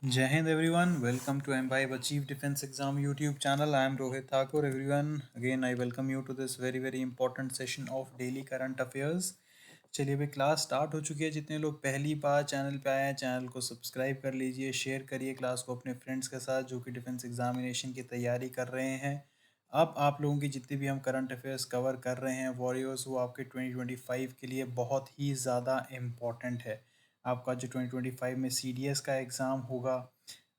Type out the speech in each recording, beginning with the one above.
Jai Hind everyone, welcome to Mvibe Achieve Defense Exam YouTube channel. I am Rohit Thakur everyone. Again I welcome you to this very important session of daily current affairs. चलिए अभी class start हो चुकी है। जितने लोग पहली बार channel पे आए हैं चैनल को सब्सक्राइब कर लीजिए, शेयर करिए क्लास को अपने फ्रेंड्स के साथ जो कि डिफेंस एग्जामिनेशन की तैयारी कर रहे हैं। अब आप लोगों की जितनी भी हम करंट अफेयर्स कवर कर रहे हैं वॉरियर्स, वो आपके 2025 के लिए बहुत ही ज़्यादा इम्पॉर्टेंट है। आपका जो 2025 में CDS का एग्ज़ाम होगा,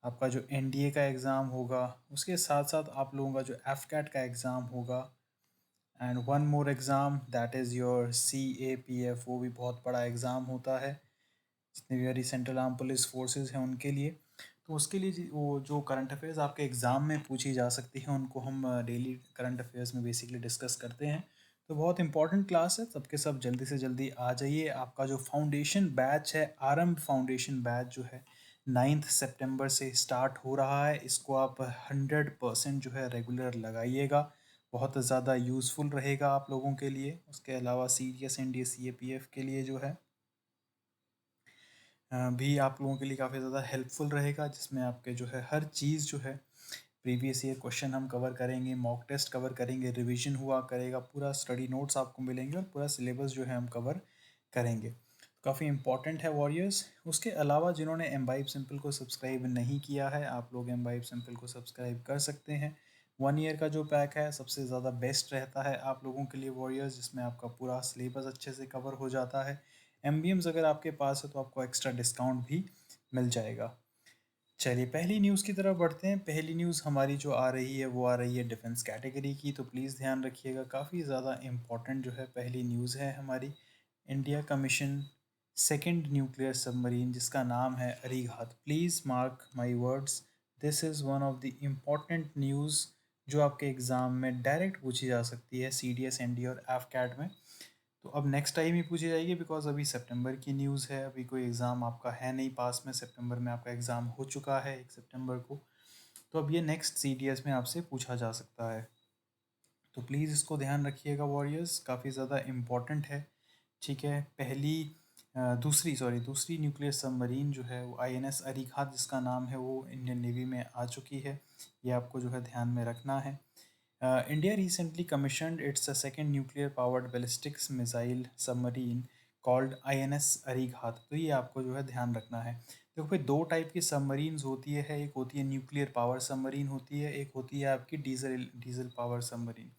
आपका जो NDA का एग्ज़ाम होगा, उसके साथ साथ आप लोगों का जो FCAT का एग्ज़ाम होगा and one more exam that is your CAPF, वो भी बहुत बड़ा एग्ज़ाम होता है जितने भी हमारी सेंट्रल आर्म पुलिस फोर्सेस हैं उनके लिए। तो उसके लिए वो जो करंट अफेयर्स आपके एग्ज़ाम में पूछी जा सकती हैं उनको हम डेली करंट अफेयर्स में बेसिकली डिस्कस करते हैं। तो बहुत इंपॉर्टेंट क्लास है, सबके सब जल्दी से जल्दी आ जाइए। आपका जो फाउंडेशन बैच है, आरंभ फाउंडेशन बैच जो है 9 सितंबर से स्टार्ट हो रहा है। इसको आप 100% जो है रेगुलर लगाइएगा, बहुत ज़्यादा यूज़फुल रहेगा आप लोगों के लिए। उसके अलावा CDS NDA CAPF के लिए जो है भी आप लोगों के लिए काफ़ी ज़्यादा हेल्पफुल रहेगा, जिसमें आपके जो है हर चीज़ जो है प्रीवियस ईयर क्वेश्चन हम कवर करेंगे, मॉक टेस्ट कवर करेंगे, रिवीजन हुआ करेगा, पूरा स्टडी नोट्स आपको मिलेंगे और पूरा सिलेबस जो है हम कवर करेंगे। काफ़ी इंपॉर्टेंट है वॉरियर्स। उसके अलावा जिन्होंने एम्बाइब सिंपल को सब्सक्राइब नहीं किया है, आप लोग एम्बाइब सिंपल को सब्सक्राइब कर सकते हैं। 1 ईयर का जो पैक है सबसे ज़्यादा बेस्ट रहता है आप लोगों के लिए वॉरियर्स, जिसमें आपका पूरा सिलेबस अच्छे से कवर हो जाता है। MBMs अगर आपके पास है तो आपको एक्स्ट्रा डिस्काउंट भी मिल जाएगा। चलिए पहली न्यूज़ की तरफ बढ़ते हैं। पहली न्यूज़ हमारी जो आ रही है वो आ रही है डिफेंस कैटेगरी की, तो प्लीज़ ध्यान रखिएगा, काफ़ी ज़्यादा इम्पॉर्टेंट जो है पहली न्यूज़ है हमारी। India commission second nuclear submarine जिसका नाम है Arighaat. Please mark my words, this is one of the important news जो आपके एग्ज़ाम में डायरेक्ट पूछी जा सकती है CDS NDA और FCAT में। तो अब नेक्स्ट टाइम ही पूछी जाएगी बिकॉज अभी सितंबर की न्यूज़ है, अभी कोई एग्ज़ाम आपका है नहीं पास में। सितंबर में आपका एग्ज़ाम हो चुका है 1 सितंबर को, तो अब ये नेक्स्ट CDS में आपसे पूछा जा सकता है। तो प्लीज़ इसको ध्यान रखिएगा वॉरियर्स, काफ़ी ज़्यादा इम्पॉर्टेंट है। ठीक है, दूसरी न्यूक्लियर सबमरीन जो है वो INS अरीघात जिसका नाम है वो इंडियन नेवी में आ चुकी है। ये आपको जो है ध्यान में रखना है। India recently commissioned its second nuclear-powered ballistics missile submarine called INS अरीघात। तो ये आपको जो है ध्यान रखना है। देखो भाई, दो टाइप की सबमरीन्स होती है, एक होती है न्यूक्लियर पावर सबमरीन होती है, एक होती है आपकी डीजल पावर सबमरीन।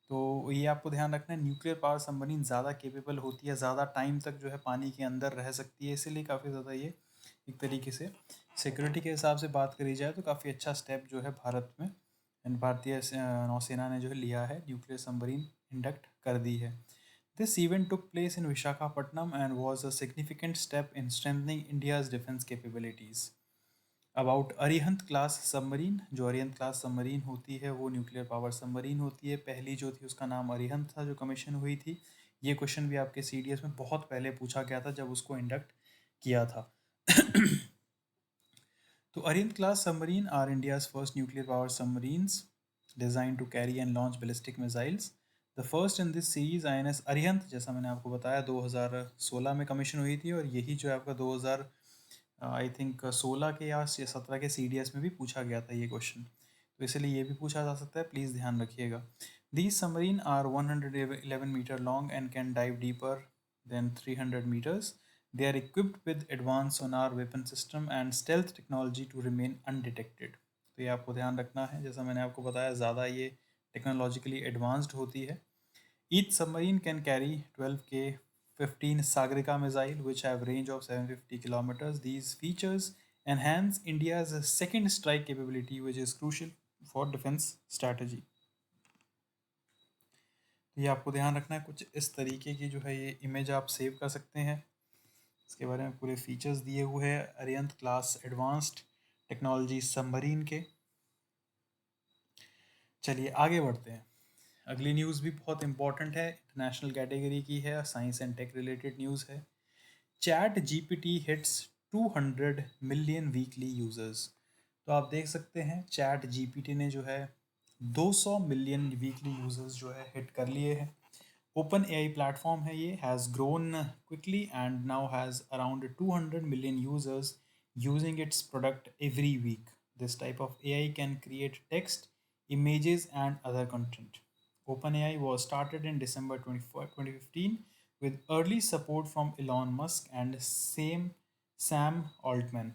तो ये आपको ध्यान रखना है, न्यूक्लियर पावर सबमरीन ज़्यादा केपेबल होती है, ज़्यादा टाइम तक जो है पानी के अंदर रह सकती है, इसीलिए काफ़ी ज़्यादा ये एक तरीके से सिक्योरिटी के हिसाब से बात करी जाए तो काफ़ी अच्छा स्टेप जो है भारत में भारतीय नौसेना ने जो है लिया है, न्यूक्लियर सबमरीन इंडक्ट कर दी है। This event took place in Visakhapatnam and was a significant step in strengthening India's defence capabilities. About Arihant class submarine, जो अरिहंत क्लास सबमरीन होती है वो न्यूक्लियर पावर सबमरीन होती है। पहली जो थी उसका नाम अरिहंत था जो कमीशन हुई थी। ये क्वेश्चन भी आपके CDS में बहुत पहले पूछा गया था जब उसको इंडक्ट किया था। तो Arihant class submarine are India's first nuclear power submarines designed to carry and launch ballistic missiles. The first in this series INS Arihant, जैसा मैंने आपको बताया 2016 में कमीशन हुई थी, और यही जो है आपका 2000 आई थिंक 16 के या 17 के CDS में भी पूछा गया था ये क्वेश्चन, तो इसलिए ये भी पूछा जा सकता है, प्लीज़ ध्यान रखिएगा। These submarine are 111 meter long and can dive deeper than 300 meters. They are equipped with advanced sonar weapon system and stealth technology to remain undetected. तो ये आपको ध्यान रखना है, जैसा मैंने आपको बताया ज़्यादा ये टेक्नोलॉजिकली एडवांस्ड होती है। Each submarine can carry 12K 15 Sagarika missile which have range of 750 kilometers. These features enhance India's second strike capability which is crucial for defense strategy. ये आपको ध्यान रखना है, कुछ इस तरीके की जो है ये इमेज आप सेव कर सकते हैं। इसके बारे में पूरे फीचर्स दिए हुए हैं Arihant class advanced technology submarine के। चलिए आगे बढ़ते हैं। अगली न्यूज़ भी बहुत इंपॉर्टेंट है, इंटरनेशनल कैटेगरी की है, science and tech related news है। Chat GPT hits 200 million weekly users. तो आप देख सकते हैं चैट जीपीटी ने जो है 200 मिलियन वीकली यूजर्स जो है हिट कर लिए हैं। ओपन एआई प्लेटफॉर्म है ये, has grown quickly and now has around 200 million users using its product every week. This type of AI can create text, images and other content. OpenAI was started in December 2015 with early support from Elon Musk and Sam Altman.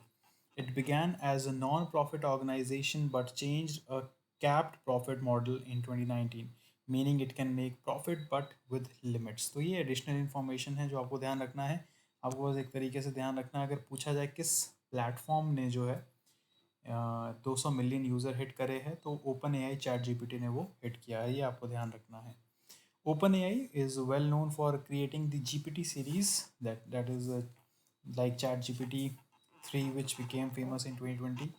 It began as a non-profit organization but changed a capped profit model in 2019, meaning it can make profit but with limits. तो ये additional information है जो आपको ध्यान रखना है। आपको बस एक तरीके से ध्यान रखना है, अगर पूछा जाए किस प्लेटफॉर्म ने जो है 200 मिलियन यूज़र हिट करे हैं, तो ओपन ए आई चैट जीपीटी ने वो हिट किया है, ये आपको ध्यान रखना है। Open A I is well known for creating the GPT series that is like chat gpt 3 which became famous in 2020,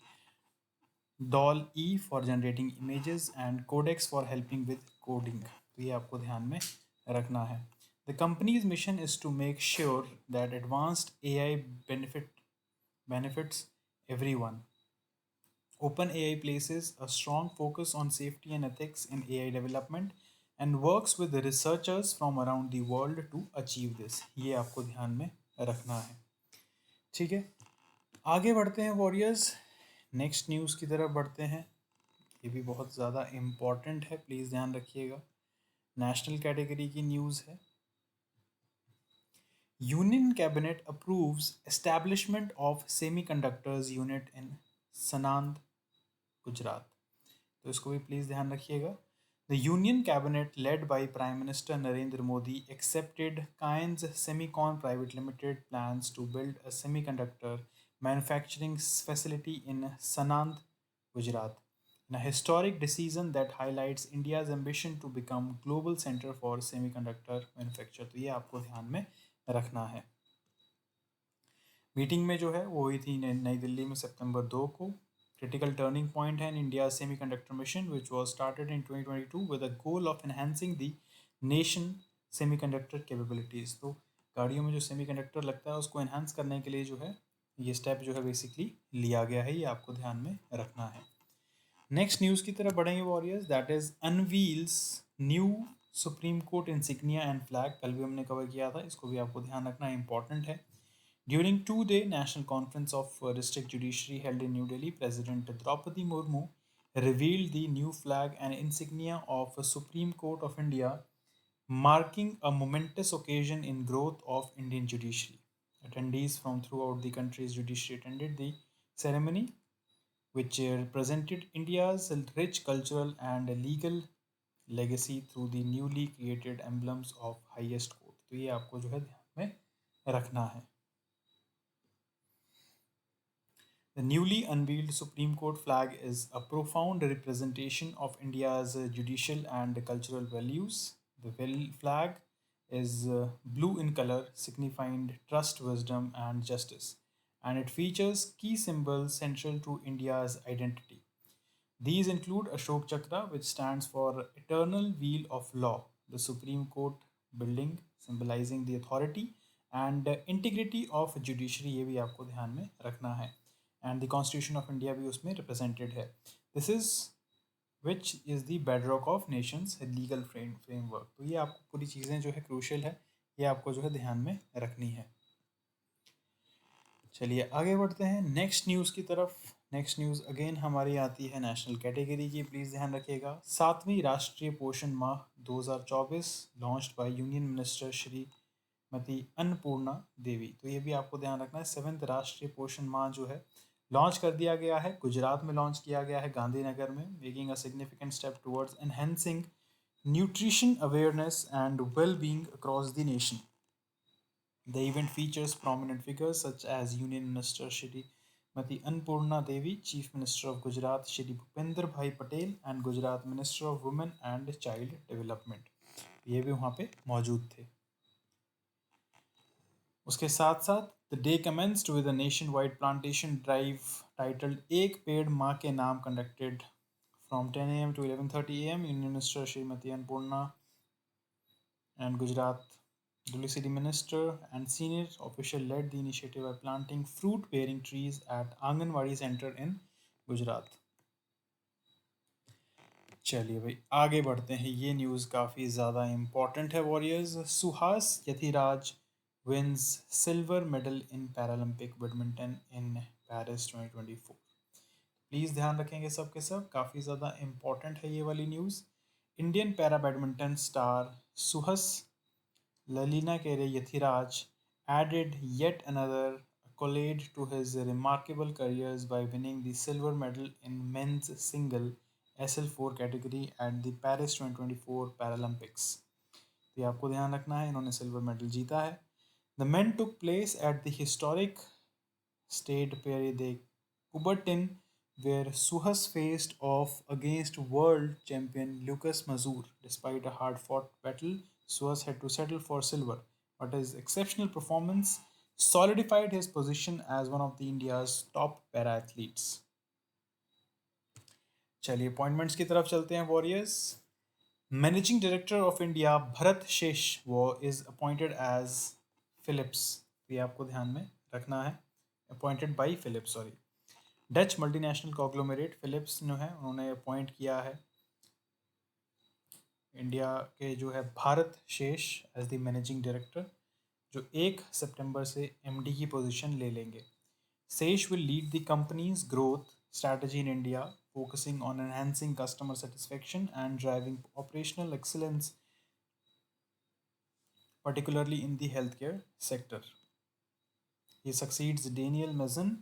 doll e for generating images and codex for helping with coding। तो ये आपको ध्यान में रखना है। The company's mission is to make sure that advanced AI benefits everyone. OpenAI places a strong focus on safety and ethics in AI development and works with the researchers from around the world to achieve this। ये आपको ध्यान में रखना है, ठीक है। आगे बढ़ते हैं वॉरियर्स, नेक्स्ट न्यूज़ की तरफ बढ़ते हैं। ये भी बहुत ज़्यादा इम्पॉर्टेंट है, प्लीज़ ध्यान रखिएगा। नेशनल कैटेगरी की न्यूज़ है। Union cabinet approves establishment of semiconductors unit in Sanand, Gujarat. तो इसको भी प्लीज़ ध्यान रखिएगा। The Union Cabinet, led by Prime Minister Narendra Modi, accepted Cairns Semicon Private Limited plans to build a semiconductor manufacturing facility in Sanand, Gujarat, in a historic decision that highlights India's ambition to become global center for semiconductor manufacture। तो ये आपको ध्यान में रखना है। Meeting में जो है वो हुई थी नई दिल्ली में सितंबर 2 को। क्रिटिकल टर्निंग पॉइंट है in India semiconductor mission which was started in 2022 with a goal of enhancing the nation semiconductor capabilities. तो गाड़ियों में जो सेमीकंडक्टर लगता है उसको एनहांस करने के लिए जो है ये स्टेप जो है बेसिकली लिया गया है, ये आपको ध्यान में रखना है। नेक्स्ट न्यूज़ की तरफ बढ़ेंगे warriors, that is unveils new supreme court insignia and flag. कल भी हमने कवर किया था, इसको भी आपको ध्यान रखना इंपॉर्टेंट है। During two-day National Conference of District Judiciary held in New Delhi, President Draupadi Murmu revealed the new flag and insignia of the Supreme Court of India, marking a momentous occasion in growth of Indian judiciary. Attendees from throughout the country's judiciary attended the ceremony, which represented India's rich cultural and legal legacy through the newly created emblems of highest court। तो ये आपको जो है ध्यान में रखना है। The newly unveiled Supreme Court flag is a profound representation of India's judicial and cultural values. The flag is blue in color, signifying trust, wisdom, and justice, and it features key symbols central to India's identity. These include Ashok Chakra, which stands for Eternal Wheel of Law, the Supreme Court building, symbolizing the authority and integrity of judiciary, ये भी आपको ध्यान में रखना है। And the Constitution of India भी उसमें represented है। This is which is the bedrock of nation's legal framework। तो ये आपको पूरी चीज़ें जो है crucial है, ये आपको जो है ध्यान में रखनी है। चलिए आगे बढ़ते हैं नेक्स्ट न्यूज़ की तरफ। नेक्स्ट न्यूज़ अगेन हमारी आती है नेशनल कैटेगरी की, प्लीज़ ध्यान रखिएगा। 7वीं राष्ट्रीय Poshan Maah 2024 launched by union minister Shrimati Annapurna Devi. तो ये भी आपको ध्यान रखना है। 7th राष्ट्रीय पोषण माह जो है लॉन्च कर दिया गया है, गुजरात में लॉन्च किया गया है गांधीनगर में, making a significant step towards enhancing nutrition awareness and well being across the nation. The event features prominent figures such as Union Minister Shrimati Annapurna Devi, Chief Minister of Gujarat Shri Bhupender Bhai Patel and Gujarat Minister of Women and Child Development, ये भी वहाँ पे मौजूद थे। उसके साथ साथ the day commenced with a nationwide plantation drive titled एक पेड़ माँ के नाम conducted From 10 a.m. to 11:30 a.m., Union Minister Srimati Annapurna and Gujarat Delhi City Minister and senior official led the initiative by planting fruit-bearing trees at Anganwadi Center in Gujarat. चलिए भाई आगे बढ़ते हैं. ये न्यूज़ काफ़ी ज़्यादा इम्पॉर्टेंट है warriors. Suhas Yathiraj wins silver medal in Paralympic badminton in Paris 2024. Please ध्यान रखेंगे सब के सब, काफ़ी ज़्यादा इम्पॉर्टेंट है ये वाली news. Indian para badminton star Suhas Lalina Kere Yathiraj added yet another accolade to his remarkable careers by winning the silver medal in men's single SL4 category at the Paris 2024 Paralympics. तो ये आपको ध्यान रखना है, इन्होंने सिल्वर मेडल जीता है. The men took place at the historic Stade Pierre de Coubertin, where Suhas faced off against world champion Lucas Mazur. Despite a hard-fought battle, Suhas had to settle for silver, but his exceptional performance solidified his position as one of the India's top para-athletes. चलिए appointments की तरफ चलते हैं warriors. Managing director of India Bharat शेष वो is appointed as Philips. ये आपको ध्यान में रखना है. Appointed by Philips, sorry. Dutch multinational conglomerate Philips जो है उन्होंने अपॉइंट किया है इंडिया के जो है भारत शेष एज द मैनेजिंग डायरेक्टर, जो 1 सितंबर से एमडी की पोजीशन ले लेंगे. Sesh will lead the company's growth strategy in India, focusing on enhancing customer satisfaction and driving operational excellence, particularly in the healthcare sector. He succeeds Daniel Mazen,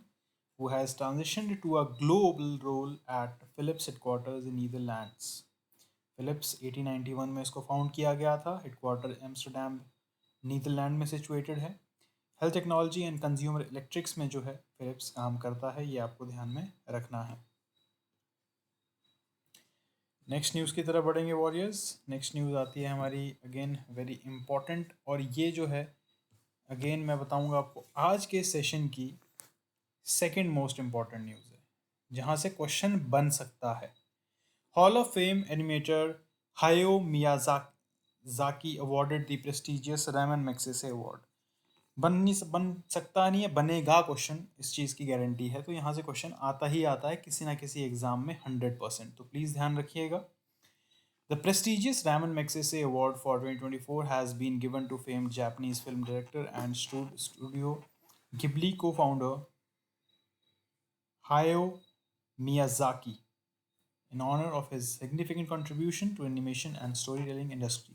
who has transitioned to a global role at Philips headquarters in Netherlands. Philips 1891 में इसको found किया गया था. Headquarter Amsterdam Netherlands में situated है. Health technology and consumer electrics में जो है फिलिप्स काम करता है, ये आपको ध्यान में रखना है. नेक्स्ट न्यूज़ की तरफ बढ़ेंगे वॉरियर्स. नेक्स्ट न्यूज़ आती है हमारी अगेन वेरी इंपॉर्टेंट, और ये जो है अगेन मैं बताऊंगा आपको आज के सेशन की सेकंड मोस्ट इम्पॉर्टेंट न्यूज़ है, जहाँ से क्वेश्चन बन सकता है. हॉल ऑफ फेम एनिमेटर हायो Miyazaki awarded the prestigious Ramon Magsaysay award. बन सकता नहीं है, बनेगा क्वेश्चन, इस चीज़ की गारंटी है. तो यहाँ से क्वेश्चन आता ही आता है किसी ना किसी एग्जाम में 100%. तो प्लीज़ ध्यान रखिएगा. The prestigious Raman Magsaysay Award for 2024 has been given to famed Japanese film director and Studio Ghibli co-founder Hayao Miyazaki in honor of his significant contribution to animation and storytelling industry.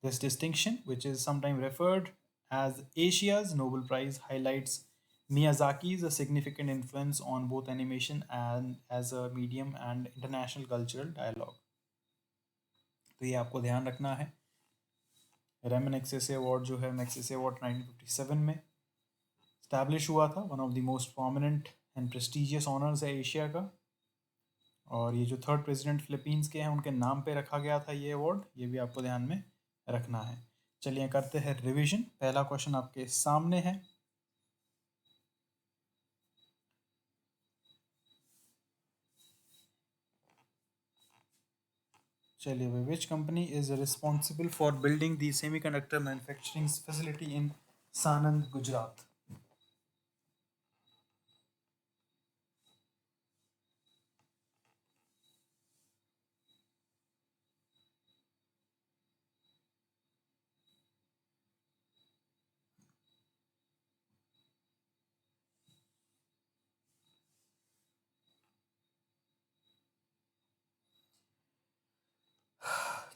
This distinction, which is sometimes referred as Asia's Nobel Prize, highlights Miyazaki's significant influence on both animation and as a medium and international cultural dialogue. तो ये आपको ध्यान रखना है. Ramon Magsaysay award जो है, Magsaysay award 1957 में establish हुआ था. One of the most prominent and prestigious honours है एशिया का, और ये जो थर्ड प्रेसिडेंट फिलीपींस के हैं उनके नाम पे रखा गया था ये अवार्ड. ये भी आपको ध्यान में रखना है. चलिए करते हैं रिवीजन. पहला क्वेश्चन आपके सामने है. चलिए भाई, which company is responsible for building the semiconductor manufacturing facility in Sanand, Gujarat.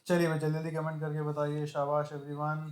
चलिए भाई जल्दी जल्दी कमेंट करके बताइए. शाबाश एवरीवन.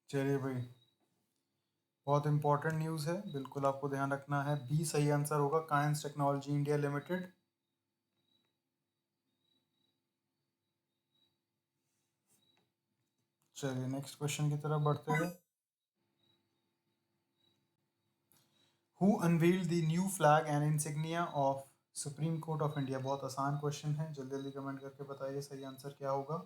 चलिए भाई, बहुत इंपॉर्टेंट न्यूज़ है, बिल्कुल आपको ध्यान रखना है। बी सही आंसर होगा, काइंस टेक्नोलॉजी इंडिया लिमिटेड। चलिए नेक्स्ट क्वेश्चन की तरफ बढ़ते हैं। Who unveiled the new flag and insignia of supreme court of India? बहुत आसान क्वेश्चन है, जल्दी जल्दी कमेंट करके बताइए सही आंसर क्या होगा।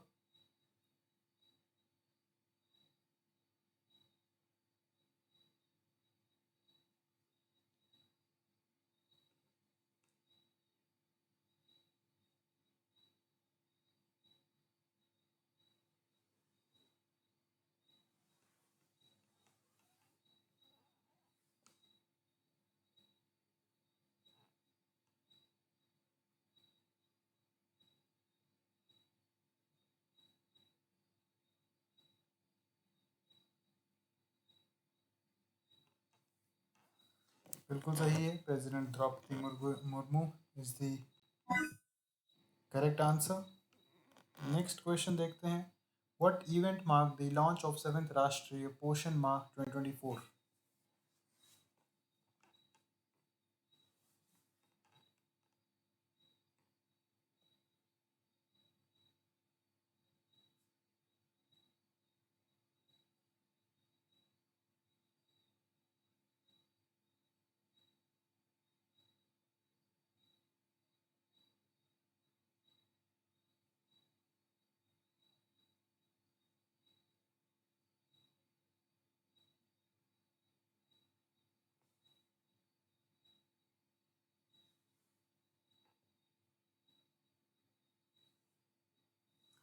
बिल्कुल सही है, president Droupadi Murmu is the correct answer. Next question देखते हैं। What event mark the launch of 7th Rashtriya Poshan Maah 2024?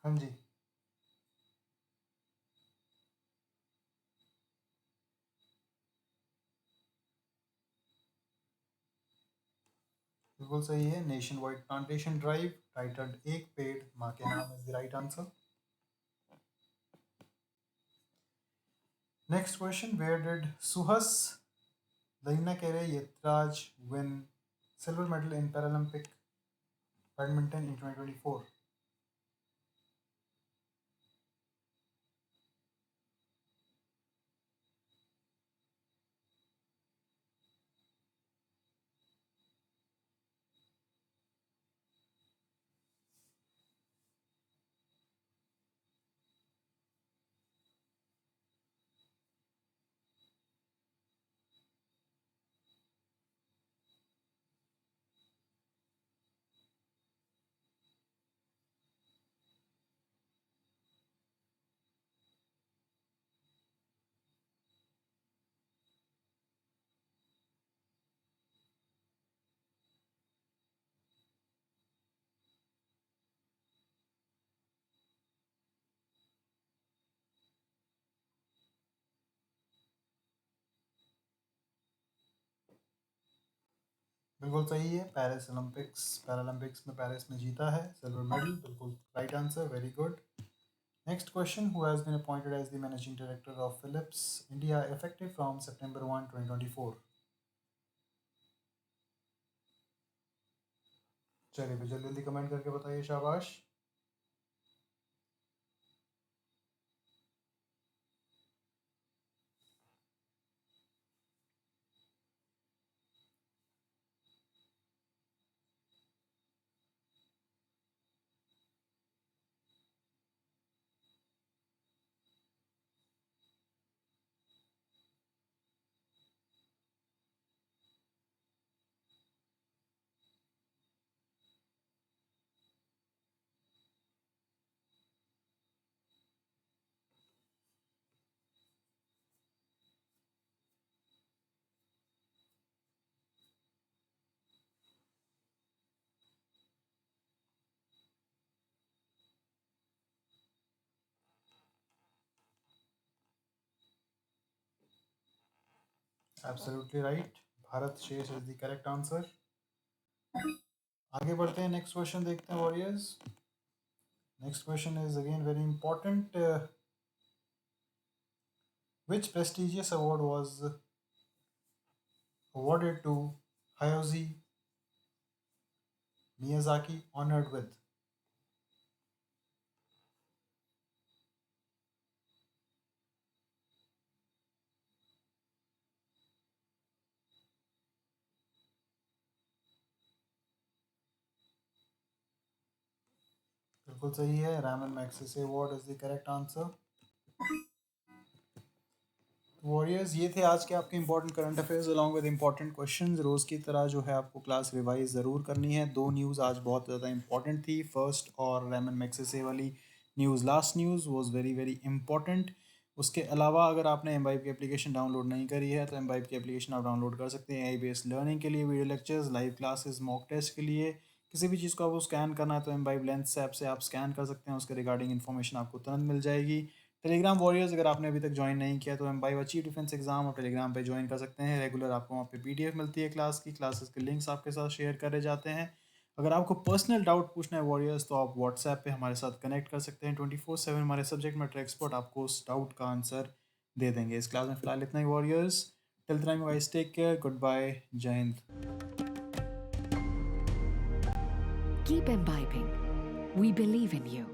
हाँ जी, बिल्कुल सही है। Nationwide plantation drive titled एक पेड़ माँ के नाम is the right answer. Next question, where did Suhas Lainakere Yetraj win silver medal in Paralympic badminton in 2024? बिल्कुल सही है, पैरालंपिक्स में पेरिस में जीता है सिल्वर मेडल, बिल्कुल right answer, very good. Next question, who has been appointed as the managing director of Philips India effective from September 1, 2024? चलिए फिर जल्दी जल्दी कमेंट करके बताइए, शाबाश। एब्सोल्युटली राइट, भारत शेष इज द करेक्ट आंसर। आगे बढ़ते हैं, नेक्स्ट क्वेश्चन देखते हैं warriors. Next question is again very important. Which prestigious award was awarded to Hayao Miyazaki honored with? बिल्कुल सही है। Ramon Magsaysay what is the correct answer. Warriors, ये थे आज के आपके important current affairs along with important questions. रोज़ की तरह जो है आपको क्लास रिवाइज ज़रूर करनी है। दो न्यूज़ आज बहुत ज़्यादा इंपॉर्टेंट थी। फर्स्ट और रैमन मैग्सेसे वाली news, last news was very very important. उसके अलावा अगर आपने एम्बाइब की एप्लीकेशन डाउनलोड नहीं करी है तो एम्बाइब की एप्लीकेशन आप डाउनलोड कर सकते हैं। AI बेस्ड लर्निंग के लिए, video lectures, live classes, mock test के लिए, किसी भी चीज़ को आपको स्कैन करना है तो एम्बाइब लेंस ऐप से आप स्कैन कर सकते हैं। उसके रिगार्डिंग इन्फॉर्मेशन आपको तुरंत मिल जाएगी। टेलीग्राम वॉरियर्स, अगर आपने अभी तक ज्वाइन नहीं किया तो एम्बाइब अचीव डिफेंस एग्जाम और टेलीग्राम पे ज्वाइन कर सकते हैं। रेगुलर आपको वहाँ पे PDF मिलती है क्लास की, क्लासेस के लिंक्स आपके साथ शेयर करे जाते हैं। अगर आपको पर्सनल डाउट पूछना है वॉरियर्स तो आप व्हाट्सएप पे हमारे साथ कनेक्ट कर सकते हैं। 24/7 हमारे सब्जेक्ट मैटर एक्सपर्ट आपको उस डाउट का आंसर दे देंगे। इस क्लास में फिलहाल इतना ही warriors. Till time guys, take care, goodbye, जय हिंद। Keep imbibing. We believe in you.